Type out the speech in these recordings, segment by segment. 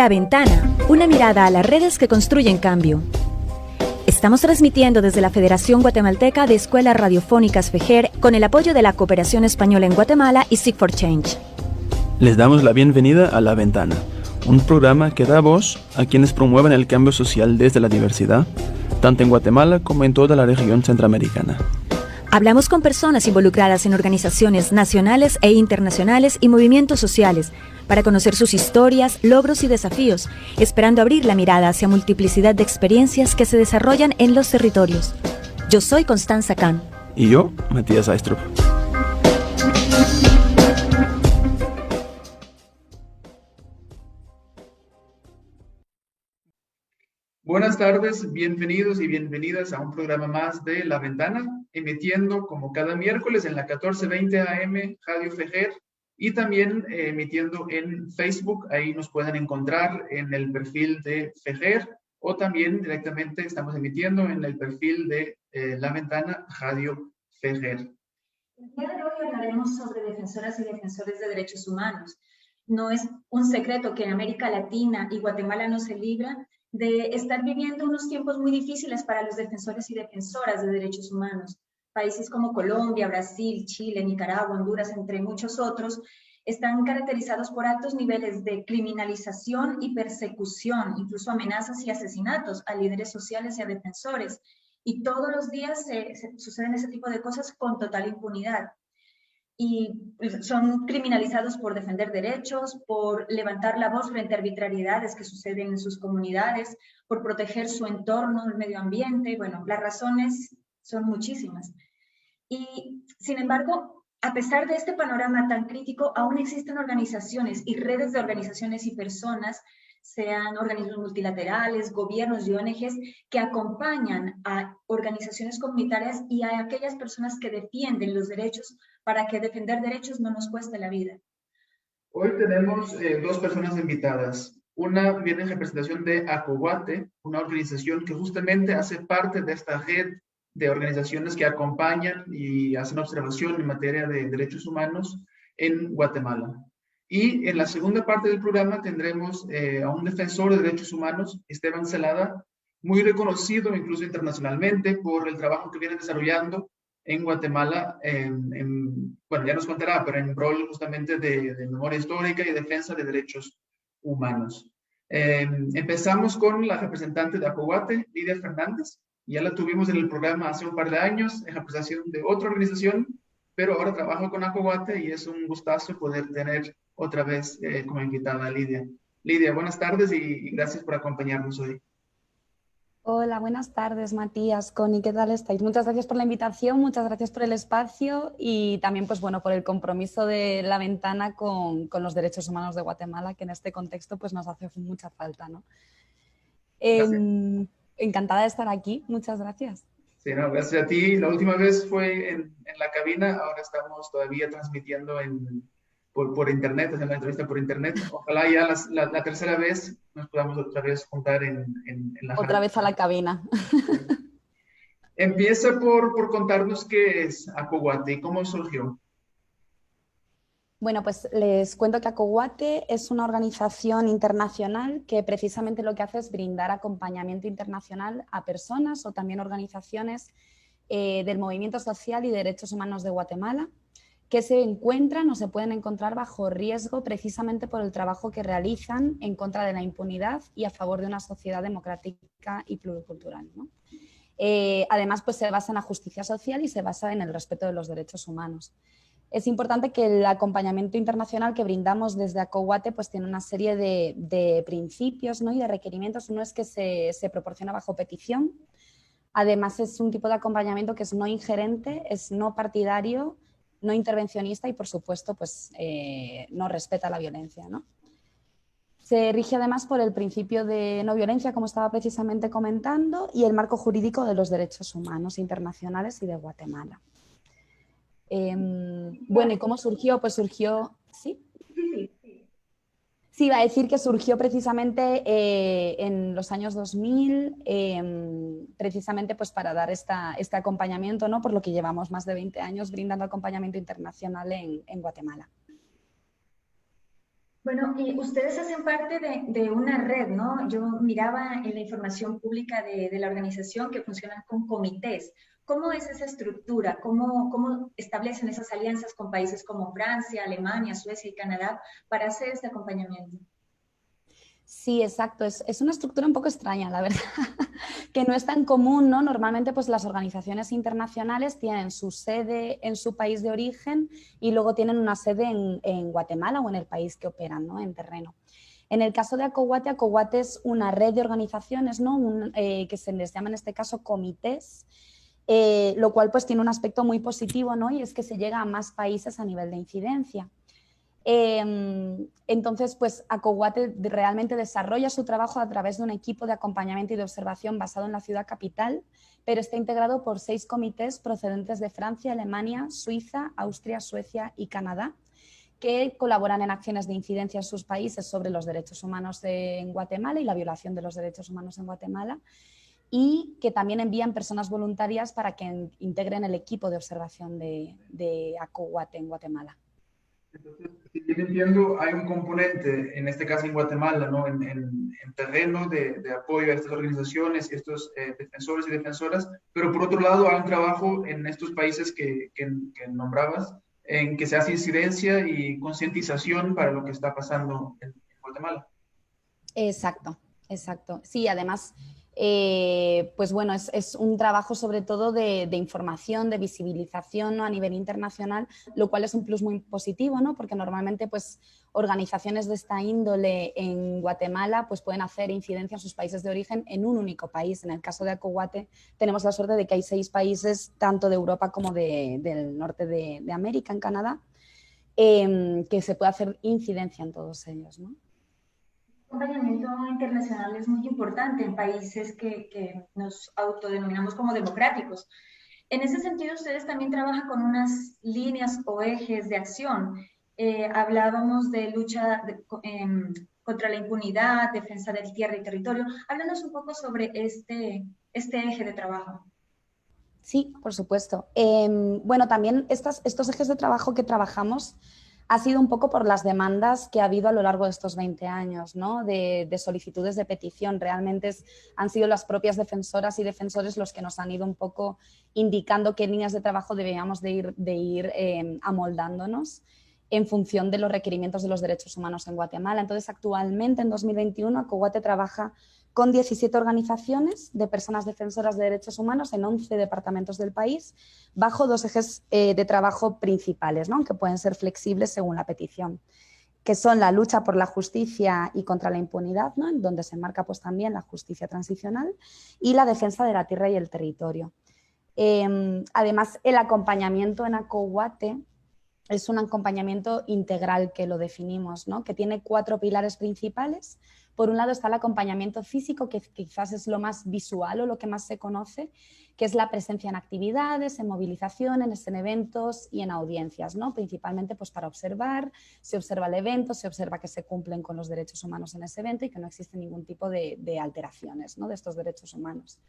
La Ventana, una mirada a las redes que construyen cambio. Estamos transmitiendo desde la Federación Guatemalteca de Escuelas Radiofónicas FEGER con el apoyo de la Cooperación Española en Guatemala y Seek for Change. Les damos la bienvenida a La Ventana, un programa que da voz a quienes promueven el cambio social desde la diversidad, tanto en Guatemala como en toda la región centroamericana. Hablamos con personas involucradas en organizaciones nacionales e internacionales y movimientos sociales para conocer sus historias, logros y desafíos, esperando abrir la mirada hacia multiplicidad de experiencias que se desarrollan en los territorios. Yo soy Constanza Kahn. Y yo, Matías Aistrup. Buenas tardes, bienvenidos y bienvenidas a un programa más de La Ventana, emitiendo como cada miércoles en la 1420 AM Radio FEGER y también emitiendo en Facebook. Ahí nos pueden encontrar en el perfil de FEGER o también directamente estamos emitiendo en el perfil de La Ventana Radio FEGER. El día de hoy hablaremos sobre defensoras y defensores de derechos humanos. No es un secreto que en América Latina y Guatemala no se libra de estar viviendo unos tiempos muy difíciles para los defensores y defensoras de derechos humanos. Países como Colombia, Brasil, Chile, Nicaragua, Honduras, entre muchos otros, están caracterizados por altos niveles de criminalización y persecución, incluso amenazas y asesinatos a líderes sociales y a defensores. Y todos los días suceden ese tipo de cosas con total impunidad. Y son criminalizados por defender derechos, por levantar la voz frente a arbitrariedades que suceden en sus comunidades, por proteger su entorno, el medio ambiente. Bueno, las razones son muchísimas. Y, sin embargo, a pesar de este panorama tan crítico, aún existen organizaciones y redes de organizaciones y personas, sean organismos multilaterales, gobiernos y ONGs, que acompañan a organizaciones comunitarias y a aquellas personas que defienden los derechos para que defender derechos no nos cueste la vida. Hoy tenemos dos personas invitadas. Una viene en representación de ACOGUATE, una organización que justamente hace parte de esta red de organizaciones que acompañan y hacen observación en materia de derechos humanos en Guatemala. Y en la segunda parte del programa tendremos a un defensor de derechos humanos, Esteban Celada, muy reconocido incluso internacionalmente por el trabajo que viene desarrollando en Guatemala, bueno, ya nos contará, pero en rol justamente de memoria histórica y defensa de derechos humanos. Empezamos con la representante de ACOGUATE, Lidia Fernández. Ya la tuvimos en el programa hace un par de años en representación de otra organización, pero ahora trabajo con ACOGUATE y es un gustazo poder tener otra vez como invitada a Lidia. Lidia, buenas tardes y gracias por acompañarnos hoy. Hola, buenas tardes, Matías, Connie, ¿qué tal estáis? Muchas gracias por la invitación, muchas gracias por el espacio y también, pues bueno, por el compromiso de La Ventana con los derechos humanos de Guatemala, que en este contexto pues nos hace mucha falta, ¿no? Encantada de estar aquí, muchas gracias. Sí, no, gracias a ti. La última vez fue en la cabina, ahora estamos todavía transmitiendo por internet, haciendo la entrevista por internet. Ojalá ya la tercera vez nos podamos otra vez juntar en la otra vez a la cabina. Empieza por contarnos qué es ACOGUATE y cómo surgió. Bueno, pues les cuento que ACOGUATE es una organización internacional que precisamente lo que hace es brindar acompañamiento internacional a personas o también organizaciones del movimiento social y de derechos humanos de Guatemala que se encuentran o se pueden encontrar bajo riesgo precisamente por el trabajo que realizan en contra de la impunidad y a favor de una sociedad democrática y pluricultural, ¿no? Además, pues se basa en la justicia social y se basa en el respeto de los derechos humanos. Es importante que el acompañamiento internacional que brindamos desde ACOGUATE pues tiene una serie de principios, ¿no? y de requerimientos. Uno es que se proporciona bajo petición. Además, es un tipo de acompañamiento que es no ingerente, es no partidario, no intervencionista y, por supuesto, pues, no respeta la violencia, ¿no? Se rige además por el principio de no violencia, como estaba precisamente comentando, y el marco jurídico de los derechos humanos internacionales y de Guatemala. Bueno, ¿y cómo surgió? Pues surgió... ¿Sí? Sí, iba a decir que surgió precisamente en los años 2000, precisamente pues para dar este acompañamiento, ¿no? Por lo que llevamos más de 20 años brindando acompañamiento internacional en Guatemala. Bueno, y ustedes hacen parte de una red, ¿no? Yo miraba en la información pública de la organización que funcionan con comités. ¿Cómo es esa estructura? ¿Cómo establecen esas alianzas con países como Francia, Alemania, Suecia y Canadá para hacer este acompañamiento? Sí, exacto. Es una estructura un poco extraña, la verdad, que no es tan común, ¿no? Normalmente, pues las organizaciones internacionales tienen su sede en su país de origen y luego tienen una sede en Guatemala o en el país que operan, ¿no? En terreno. En el caso de ACOWATE es una red de organizaciones, ¿no? Que se les llama en este caso comités, lo cual pues tiene un aspecto muy positivo, ¿no? Y es que se llega a más países a nivel de incidencia. Entonces, pues ACOWATE realmente desarrolla su trabajo a través de un equipo de acompañamiento y de observación basado en la ciudad capital, pero está integrado por 6 comités procedentes de Francia, Alemania, Suiza, Austria, Suecia y Canadá, que colaboran en acciones de incidencia en sus países sobre los derechos humanos en Guatemala y la violación de los derechos humanos en Guatemala, y que también envían personas voluntarias para que integren el equipo de observación de ACOWATE en Guatemala. Entonces, si bien entiendo, hay un componente, en este caso en Guatemala, ¿no? En terreno de apoyo a estas organizaciones y estos defensores y defensoras, pero por otro lado hay un trabajo en estos países que nombrabas, en que se hace incidencia y concientización para lo que está pasando en Guatemala. Exacto, exacto. Sí, además, pues bueno, es un trabajo sobre todo de información, de visibilización, ¿no? A nivel internacional, lo cual es un plus muy positivo, ¿no? Porque normalmente pues organizaciones de esta índole en Guatemala pues pueden hacer incidencia en sus países de origen en un único país. En el caso de ACOWATE tenemos la suerte de que hay 6 países, tanto de Europa como del norte de América, en Canadá, que se puede hacer incidencia en todos ellos, ¿no? Acompañamiento internacional es muy importante en países que nos autodenominamos como democráticos. En ese sentido, ustedes también trabajan con unas líneas o ejes de acción. Hablábamos de lucha contra la impunidad, defensa del tierra y territorio. Háblanos un poco sobre este eje de trabajo. Sí, por supuesto. Bueno, también estos ejes de trabajo que trabajamos ha sido un poco por las demandas que ha habido a lo largo de estos 20 años, ¿no? De solicitudes de petición. Realmente han sido las propias defensoras y defensores los que nos han ido un poco indicando qué líneas de trabajo debíamos de ir amoldándonos en función de los requerimientos de los derechos humanos en Guatemala. Entonces, actualmente, en 2021, ACOWATE trabaja con 17 organizaciones de personas defensoras de derechos humanos en 11 departamentos del país, bajo 2 ejes de trabajo principales, ¿no? Que pueden ser flexibles según la petición, que son la lucha por la justicia y contra la impunidad, ¿no? En donde se enmarca pues, también la justicia transicional, y la defensa de la tierra y el territorio. Además, el acompañamiento en ACOWATE es un acompañamiento integral, que lo definimos, ¿no? Que tiene 4 pilares principales. Por un lado está el acompañamiento físico, que quizás es lo más visual o lo que más se conoce, que es la presencia en actividades, en movilizaciones, en eventos y en audiencias, ¿no? Principalmente pues, para observar, se observa el evento, se observa que se cumplen con los derechos humanos en ese evento y que no existe ningún tipo de alteraciones, ¿no? De estos derechos humanos.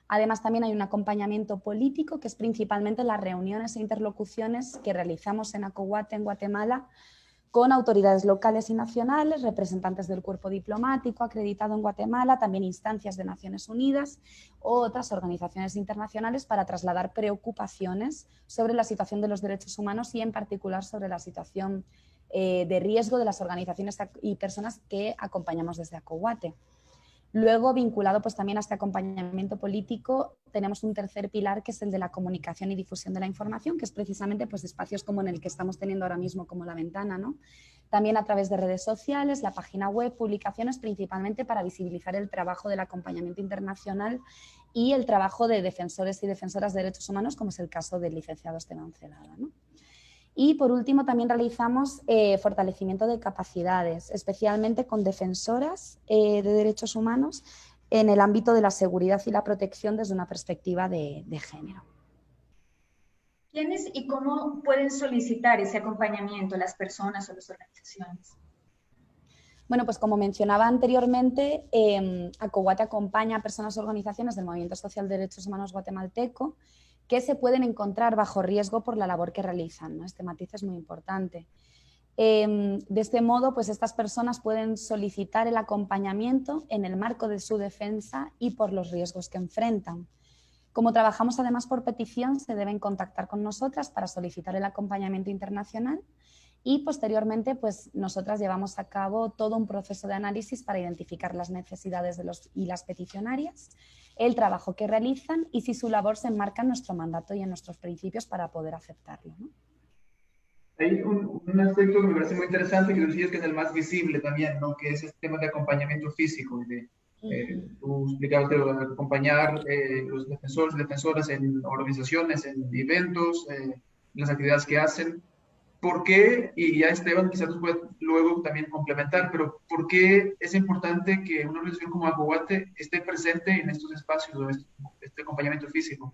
Además, también hay un acompañamiento político, que es principalmente las reuniones e interlocuciones que realizamos en ACOWATE en Guatemala con autoridades locales y nacionales, representantes del cuerpo diplomático acreditado en Guatemala, también instancias de Naciones Unidas u otras organizaciones internacionales, para trasladar preocupaciones sobre la situación de los derechos humanos y en particular sobre la situación de riesgo de las organizaciones y personas que acompañamos desde ACOWATE. Luego, vinculado pues, también a este acompañamiento político, tenemos un tercer pilar, que es el de la comunicación y difusión de la información, que es precisamente pues, espacios como en el que estamos teniendo ahora mismo, como La Ventana, ¿no? También a través de redes sociales, la página web, publicaciones, principalmente para visibilizar el trabajo del acompañamiento internacional y el trabajo de defensores y defensoras de derechos humanos, como es el caso del licenciado Esteban Celada, ¿no? Y por último también realizamos fortalecimiento de capacidades, especialmente con defensoras de derechos humanos en el ámbito de la seguridad y la protección desde una perspectiva de género. ¿Quiénes y cómo pueden solicitar ese acompañamiento las personas o las organizaciones? Bueno, pues como mencionaba anteriormente, ACOWATE acompaña a personas o organizaciones del Movimiento Social de Derechos Humanos guatemalteco que se pueden encontrar bajo riesgo por la labor que realizan, ¿no? Este matiz es muy importante. De este modo, pues estas personas pueden solicitar el acompañamiento en el marco de su defensa y por los riesgos que enfrentan. Como trabajamos además por petición, se deben contactar con nosotras para solicitar el acompañamiento internacional y posteriormente pues nosotras llevamos a cabo todo un proceso de análisis para identificar las necesidades de las peticionarias, el trabajo que realizan y si su labor se enmarca en nuestro mandato y en nuestros principios para poder aceptarlo, ¿no? Hay un aspecto que me parece muy interesante, que decías que es el más visible también, ¿no? Que es el tema de acompañamiento físico. Tú explicabas que acompañar los defensores y defensoras en organizaciones, en eventos, las actividades que hacen. ¿Por qué? Y ya Esteban quizás nos puede luego también complementar, pero ¿por qué es importante que una organización como Acoguate esté presente en estos espacios o este acompañamiento físico?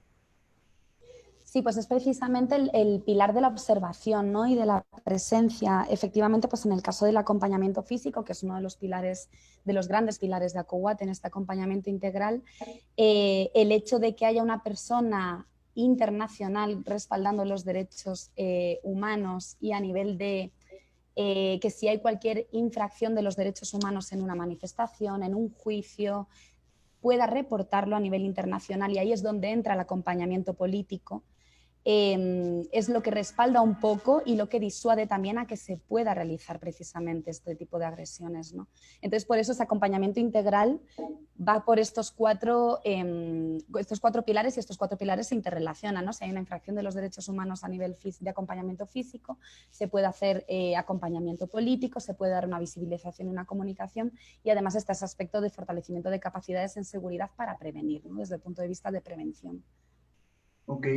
Sí, pues es precisamente el pilar de la observación, ¿no? Y de la presencia. Efectivamente, pues en el caso del acompañamiento físico, que es uno de los pilares, de los grandes pilares de Acoguate en este acompañamiento integral, el hecho de que haya una persona internacional respaldando los derechos humanos y a nivel de que si hay cualquier infracción de los derechos humanos en una manifestación, en un juicio, pueda reportarlo a nivel internacional, y ahí es donde entra el acompañamiento político. Es lo que respalda un poco y lo que disuade también a que se pueda realizar precisamente este tipo de agresiones, ¿no? Entonces, por eso ese acompañamiento integral va por estos cuatro pilares, y estos cuatro pilares se interrelacionan, ¿no? Si hay una infracción de los derechos humanos a nivel de acompañamiento físico, se puede hacer acompañamiento político, se puede dar una visibilización y una comunicación, y además está ese aspecto de fortalecimiento de capacidades en seguridad para prevenir, ¿no? Desde el punto de vista de prevención. Ok,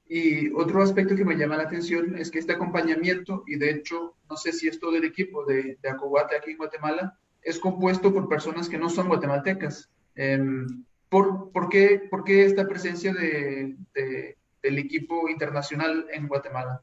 y otro aspecto que me llama la atención es que este acompañamiento, y de hecho, no sé si es todo el equipo de Acoguate aquí en Guatemala, es compuesto por personas que no son guatemaltecas. ¿Por qué esta presencia del equipo internacional en Guatemala?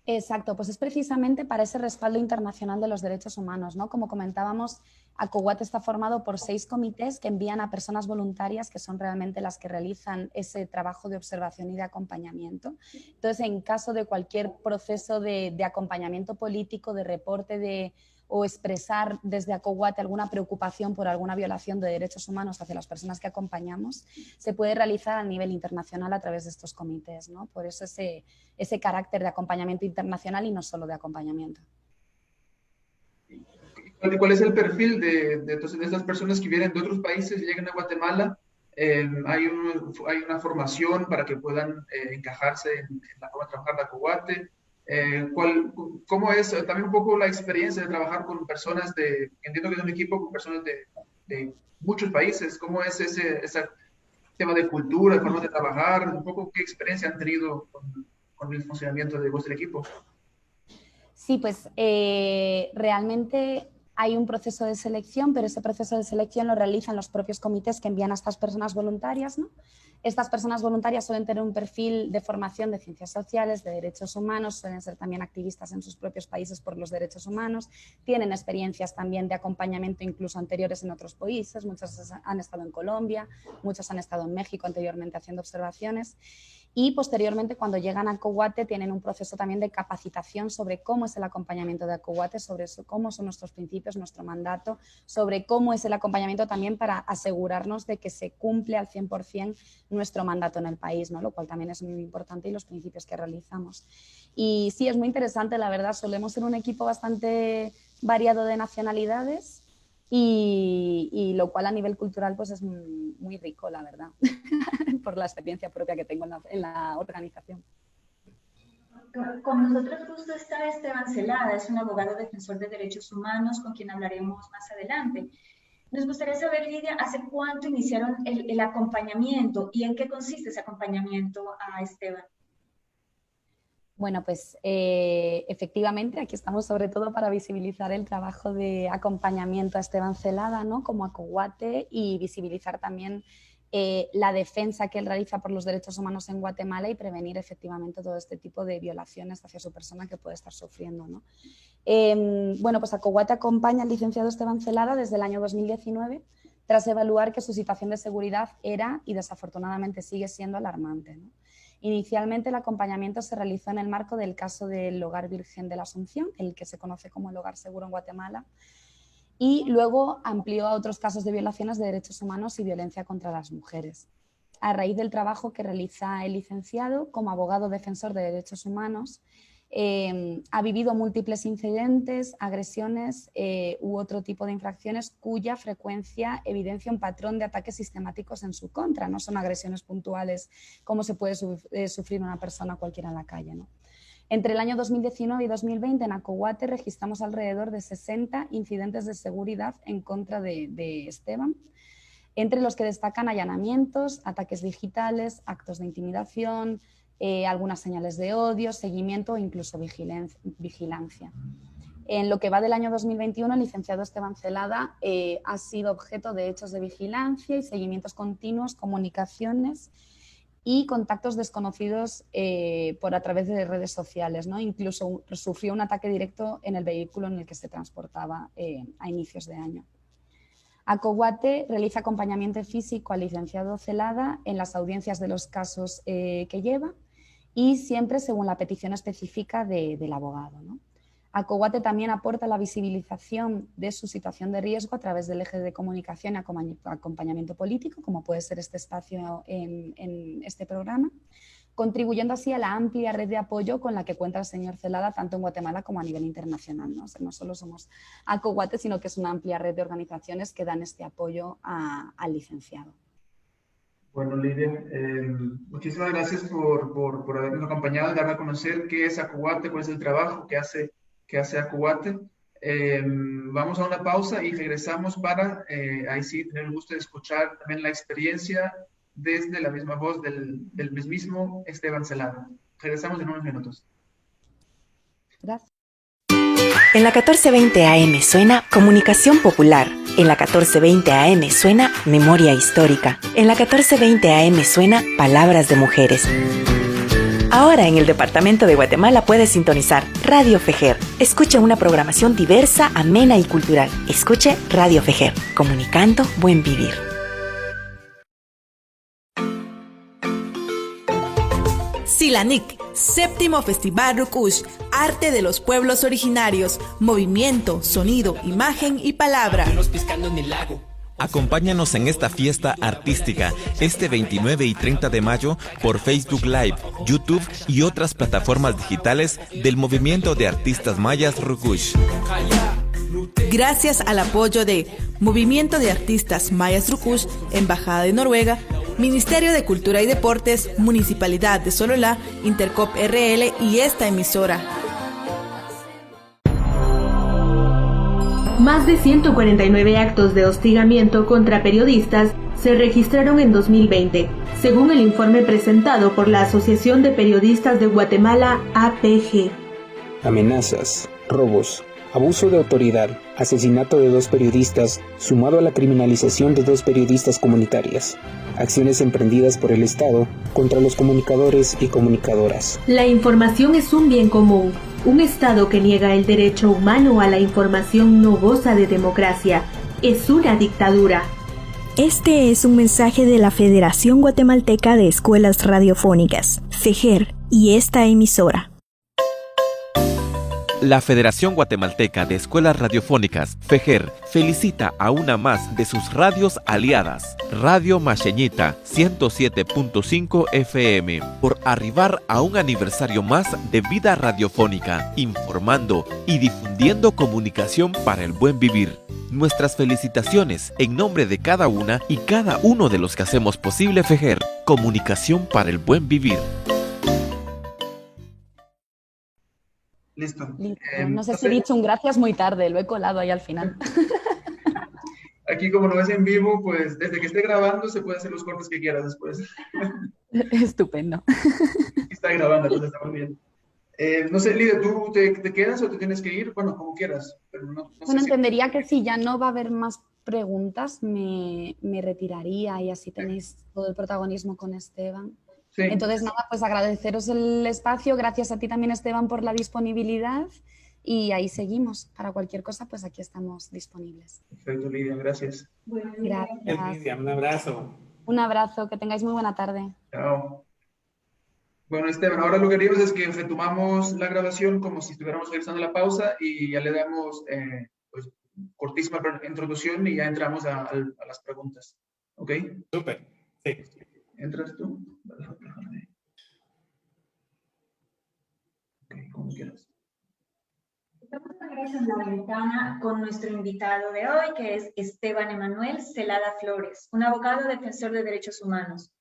Exacto, pues es precisamente para ese respaldo internacional de los derechos humanos, ¿no? Como comentábamos, Acoguate está formado por 6 comités que envían a personas voluntarias que son realmente las que realizan ese trabajo de observación y de acompañamiento. Entonces, en caso de cualquier proceso de acompañamiento político, de reporte o expresar desde Acoguate alguna preocupación por alguna violación de derechos humanos hacia las personas que acompañamos, se puede realizar a nivel internacional a través de estos comités, ¿no? Por eso ese carácter de acompañamiento internacional y no solo de acompañamiento. ¿Cuál es el perfil entonces, de estas personas que vienen de otros países y llegan a Guatemala? Hay una formación para que puedan encajarse en la forma de trabajar de Acoguate. ¿Cómo es también un poco la experiencia de trabajar con personas entiendo que es un equipo con personas de muchos países? ¿Cómo es ese tema de cultura, de forma de trabajar? Un poco qué experiencia han tenido con el funcionamiento de vuestro equipo. Sí, pues realmente hay un proceso de selección, pero ese proceso de selección lo realizan los propios comités que envían a estas personas voluntarias, ¿no? Estas personas voluntarias suelen tener un perfil de formación de ciencias sociales, de derechos humanos, suelen ser también activistas en sus propios países por los derechos humanos, tienen experiencias también de acompañamiento incluso anteriores en otros países, muchos han estado en Colombia, muchos han estado en México anteriormente haciendo observaciones. Y posteriormente, cuando llegan a Acoguate, tienen un proceso también de capacitación sobre cómo es el acompañamiento de Acoguate, sobre cómo son nuestros principios, nuestro mandato, sobre cómo es el acompañamiento también para asegurarnos de que se cumple al 100% nuestro mandato en el país, ¿no? Lo cual también es muy importante, y los principios que realizamos. Y sí, es muy interesante, la verdad, solemos ser un equipo bastante variado de nacionalidades. Y lo cual a nivel cultural pues es muy rico, la verdad, por la experiencia propia que tengo en la organización. Con nosotros justo está Esteban Celada, es un abogado defensor de derechos humanos con quien hablaremos más adelante. Nos gustaría saber, Lidia, ¿hace cuánto iniciaron el acompañamiento y en qué consiste ese acompañamiento a Esteban? Bueno, pues efectivamente aquí estamos sobre todo para visibilizar el trabajo de acompañamiento a Esteban Celada, ¿no? Como Acoguate, y visibilizar también la defensa que él realiza por los derechos humanos en Guatemala y prevenir efectivamente todo este tipo de violaciones hacia su persona que puede estar sufriendo, ¿no? Bueno, pues Acoguate acompaña al licenciado Esteban Celada desde el año 2019 tras evaluar que su situación de seguridad era y desafortunadamente sigue siendo alarmante, ¿no? Inicialmente el acompañamiento se realizó en el marco del caso del Hogar Virgen de la Asunción, el que se conoce como el Hogar Seguro en Guatemala, y luego amplió a otros casos de violaciones de derechos humanos y violencia contra las mujeres. A raíz del trabajo que realiza el licenciado como abogado defensor de derechos humanos, ha vivido múltiples incidentes, agresiones u otro tipo de infracciones cuya frecuencia evidencia un patrón de ataques sistemáticos en su contra. No son agresiones puntuales como se puede sufrir una persona cualquiera en la calle, ¿no? Entre el año 2019 y 2020 en Acoguate registramos alrededor de 60 incidentes de seguridad en contra de Esteban, entre los que destacan allanamientos, ataques digitales, actos de intimidación, algunas señales de odio, seguimiento o incluso vigilancia. En lo que va del año 2021, el licenciado Esteban Celada ha sido objeto de hechos de vigilancia y seguimientos continuos, comunicaciones y contactos desconocidos a través de redes sociales, ¿no? Incluso sufrió un ataque directo en el vehículo en el que se transportaba a inicios de año. Acoguate realiza acompañamiento físico al licenciado Celada en las audiencias de los casos que lleva y siempre según la petición específica del abogado, ¿no? Acoguate también aporta la visibilización de su situación de riesgo a través del eje de comunicación y acompañamiento político, como puede ser este espacio en este programa, contribuyendo así a la amplia red de apoyo con la que cuenta el señor Celada tanto en Guatemala como a nivel internacional, ¿no? O sea, no solo somos Acoguate, sino que es una amplia red de organizaciones que dan este apoyo al licenciado. Bueno, Lidia, muchísimas gracias por habernos acompañado y dar a conocer qué es Acoguate, cuál es el trabajo que hace Acoguate. Vamos a una pausa y regresamos para, ahí sí, tener el gusto de escuchar también la experiencia desde la misma voz del mismísimo Esteban Celada. Regresamos en unos minutos. Gracias. En la 1420 AM suena Comunicación Popular. En la 1420 AM suena Memoria Histórica. En la 1420 AM suena Palabras de Mujeres. Ahora en el departamento de Guatemala puedes sintonizar Radio Fejer. Escuche una programación diversa, amena y cultural. Escuche Radio Fejer, comunicando buen vivir. Silanic, séptimo Festival Rukush, Arte de los Pueblos Originarios, Movimiento, Sonido, Imagen y Palabra. Acompáñanos en esta fiesta artística este 29 y 30 de mayo por Facebook Live, YouTube y otras plataformas digitales del Movimiento de Artistas Mayas Rukush. Gracias al apoyo de Movimiento de Artistas Mayas Rukush, Embajada de Noruega, Ministerio de Cultura y Deportes, Municipalidad de Sololá, Intercop RL y esta emisora. Más de 149 actos de hostigamiento contra periodistas se registraron en 2020, según el informe presentado por la Asociación de Periodistas de Guatemala, APG. Amenazas, robos, abuso de autoridad, asesinato de 2 periodistas, sumado a la criminalización de 2 periodistas comunitarias. Acciones emprendidas por el Estado contra los comunicadores y comunicadoras. La información es un bien común. Un Estado que niega el derecho humano a la información no goza de democracia. Es una dictadura. Este es un mensaje de la Federación Guatemalteca de Escuelas Radiofónicas, FEJER, y esta emisora. La Federación Guatemalteca de Escuelas Radiofónicas, FEJER, felicita a una más de sus radios aliadas, Radio Maxeñita 107.5 FM, por arribar a un aniversario más de vida radiofónica, informando y difundiendo comunicación para el buen vivir. Nuestras felicitaciones en nombre de cada una y cada uno de los que hacemos posible FEJER, comunicación para el buen vivir. Listo. No sé si he dicho un gracias muy tarde, lo he colado ahí al final. Aquí como no es en vivo, pues desde que esté grabando se puede hacer los cortes que quieras después. Estupendo. Está grabando, entonces está muy bien. No sé, Lidia, ¿tú te quedas o te tienes que ir? Bueno, como quieras. Pero no bueno, sé entendería que si ya no va a haber más preguntas, me retiraría y así tenéis todo el protagonismo con Esteban. Sí. Entonces, nada, pues agradeceros el espacio. Gracias a ti también, Esteban, por la disponibilidad. Y ahí seguimos. Para cualquier cosa, pues aquí estamos disponibles. Perfecto, Lidia, gracias. Gracias. Lidia, un abrazo. Un abrazo, que tengáis muy buena tarde. Chao. Bueno, Esteban, ahora lo que haríamos es que retomamos la grabación como si estuviéramos realizando la pausa y ya le damos pues, cortísima introducción y ya entramos a las preguntas. ¿Ok? Súper. Sí. ¿Entras tú? Ok, como quieras. Estamos de regreso en la ventana con nuestro invitado de hoy, que es Esteban Emanuel Celada Flores, un abogado defensor de derechos humanos.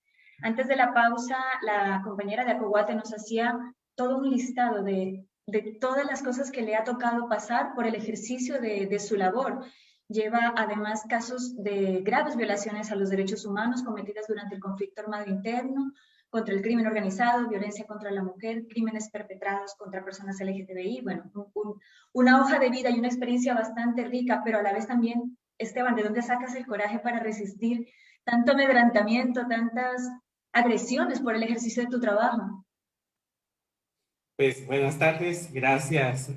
Antes de la pausa, la compañera de Acoguate nos hacía todo un listado de todas las cosas que le ha tocado pasar por el ejercicio de su labor. Lleva además casos de graves violaciones a los derechos humanos cometidas durante el conflicto armado interno, contra el crimen organizado, violencia contra la mujer, crímenes perpetrados contra personas LGTBI. Bueno, una hoja de vida y una experiencia bastante rica, pero a la vez también, Esteban, ¿de dónde sacas el coraje para resistir tanto amedrentamiento, tantas agresiones por el ejercicio de tu trabajo? Pues buenas tardes, gracias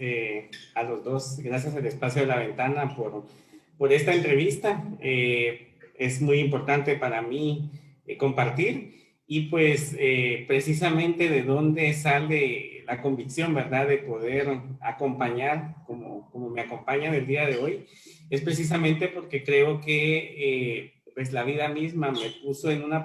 a los dos, gracias al Espacio de la Ventana por esta entrevista. Es muy importante para mí compartir y pues precisamente de dónde sale la convicción, ¿verdad?, de poder acompañar como me acompañan el día de hoy, es precisamente porque creo que pues la vida misma me puso en una